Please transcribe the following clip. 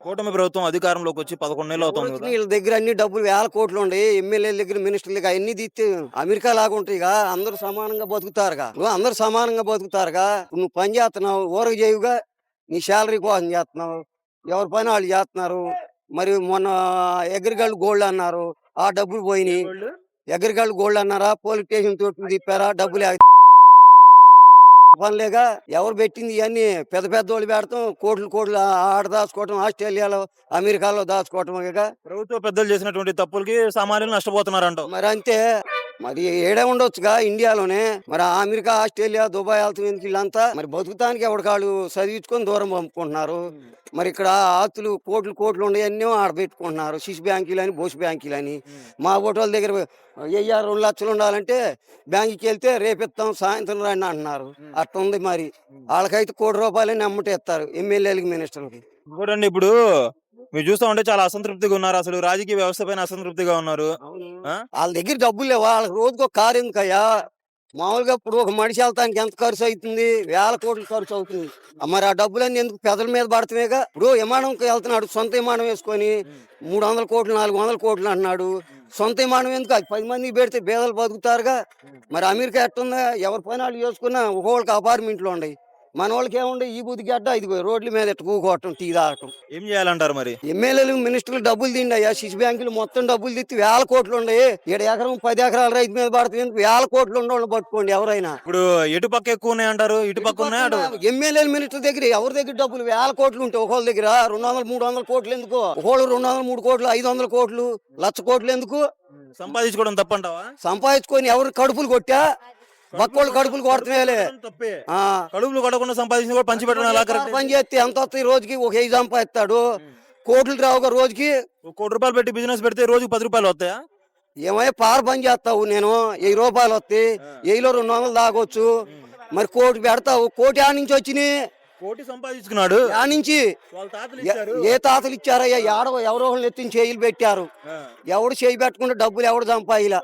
కూటమి ప్రభుత్వం అధికారంలోకి వచ్చి 11 నెలలు అవుతుంది ఎవరొచ్చినా కదా! వీళ్ళ దగ్గర అన్ని డబ్బులు వేల కోట్లు ఉండి ఎమ్మెల్యేల దగ్గర మినిస్టర్ల దగ్గర అన్ని తీస్తే అమెరికా లాగా ఉంటాయిగా. అందరూ సమానంగా బతుకుతారుగా. అందరూ సమానంగా బతుకుతారుగా. నువ్వు పని చేస్తున్నావు ఊరకు చేయుగా, నీ శాలరీ కోసం చేస్తున్నావు. ఎవరి పని వాళ్ళు చేస్తున్నారు. మరి మొన్న అగ్రికల్చర్ గోల్డ్ అన్నారు, ఆ డబ్బులు పోయినాయి. అగ్రికల్చర్ గోల్డ్ అన్నారా, పోలీస్ స్టేషన్ తోటి తిప్పారా, డబ్బులు పనిలేగా. ఎవరు పెట్టింది ఇవన్నీ? పెద్ద పెద్ద వాళ్ళు పెడతాం, కోట్లు కోట్లు ఆడ దాచుకోవటం, ఆస్ట్రేలియాలో అమెరికాలో దాచుకోవటం. ప్రభుత్వ పెద్దలు చేసినటువంటి తప్పులకి సామాన్యులు నష్టపోతున్నారంటావు. మరి అంతే. మరి ఏడే ఉండొచ్చుగా ఇండియాలోనే. మరి అమెరికా, ఆస్ట్రేలియా, దుబాయ్ వెళ్తాం ఎందుకు వీళ్ళంతా? మరి బతుకుతానికి ఎవరికాళ్ళు చదివించుకొని దూరం పంపుకుంటున్నారు. మరి ఇక్కడ ఆస్తులు కోట్లు కోట్లు ఉండేవన్నీ ఆడ పెట్టుకుంటున్నారు. సిసి బ్యాంకులని, బోస్ బ్యాంకులని. మా ఓటోళ్ళ దగ్గర 2 లక్షలు ఉండాలంటే బ్యాంకుకి వెళ్తే రేపిస్తాం సాయంత్రం రండి అంటున్నారు. అట్టుంది మరి. వాళ్ళకైతే ₹1,00,00,000 అమ్మటే ఇస్తారు ఎమ్మెల్యేలకి, మినిస్టర్లకి. ఇంకోటండి ఇప్పుడు మీరు చూస్తా ఉంటే చాలా అసంతృప్తిగా ఉన్నారు. అసలు రాజకీయ వ్యవస్థ పైన అసంతృప్తిగా ఉన్నారు. ఆ? వాళ్ళ దగ్గర డబ్బులు లేవా? వాళ్ళకి రోజుకో కారు ఎందుకయ్యా? మామూలుగా ఇప్పుడు ఒక మనిషి వెళ్తానికి ఎంత ఖర్చు అవుతుంది? వేల కోట్లు ఖర్చు అవుతుంది. మరి ఆ డబ్బులన్నీ ఎందుకు పెదల మీద పడుతున్నాయిగా? ఇప్పుడు విమానంకి వెళ్తున్నాడు, సొంత విమానం వేసుకొని 300 కోట్లు 400 కోట్లు అంటున్నాడు. సొంత విమానం ఎందుకు? అది 10 మందికి పెడితే పేదలు బతుకుతారుగా. మరి అమెరికా ఎట్టుందా? ఎవరి పని వాళ్ళు చేసుకున్నా ఒక్కొక్కరికి అపార్ట్మెంట్లు ఉన్నాయి. మన వాళ్ళకి ఏముండే? ఈ బుద్ధి గడ్డ ఇదిగో రోడ్ల మీద ఎట్టు కూకోవటం, టీ తాగటం. ఏం చేయాలంటారు మరి? ఎమ్మెల్యేలు, మినిస్టర్లు డబ్బులు తిండయ్యా. సిసి బ్యాంకులు మొత్తం డబ్బులు తిత్తి వేల కోట్లు ఉన్నాయి. 7 ఎకరం 10 ఎకరాల రైతు మీద పడుతుంది. వేల కోట్లు ఉండవాళ్ళు పట్టుకోండి ఎవరైనా. ఇప్పుడు ఎటు పక్క ఎక్కువ ఉన్నాయి అంటారు, ఇటు పక్క ఉన్నాయి అటు. ఎమ్మెల్యేలు, మినిస్టర్ దగ్గర ఎవరి దగ్గర డబ్బులు వేల కోట్లు ఉంటాయి. ఒకళ్ళ దగ్గర 200 300 కోట్లు ఎందుకు? ఒకళ్ళు 200 3 కోట్లు 500 కోట్లు 1,00,000 కోట్లు ఎందుకు? సంపాదించుకోవడం తప్పంటావా? సంపాదించుకొని ఎవరు కడుపులు కొట్టా? బక్కోళ్ళు కడుపులు కొడుతున్నాయలే. తప్పే. కడుపులు కొట్టకుండా సంపాదించి కూడా పంచి పెట్టడం ఎలా కరెక్ట్? పని చేస్తే ఎంత వస్తాయి? రోజుకి ఒక 5 సంపాదిస్తాడు. కోట్లు రావుగా రోజుకి. ₹1,00,00,000 పెట్టి బిజినెస్ పెడితే రోజుకి ₹10 వస్తాయా? ఏమయ్య పార పని చేస్తావు? నేను ₹1000 వస్తాయి, 1000లో 200 దాగొచ్చు. మరి కోటి పెడతావు. కోటి ఆ నుంచి వచ్చినాయి? కోటి సంపాదించుకున్నాడు. ఆ నుంచి వాళ్ళ తాతలు ఇచ్చారు. ఏ తాతలు ఇచ్చారయ్యా? ఎవరో ఒకళ్ళు ఎత్తిన చేయిలు పెట్టారు. ఎవడు చేయి పెట్టకుండా డబ్బులు ఎవడు సంపాయిలా.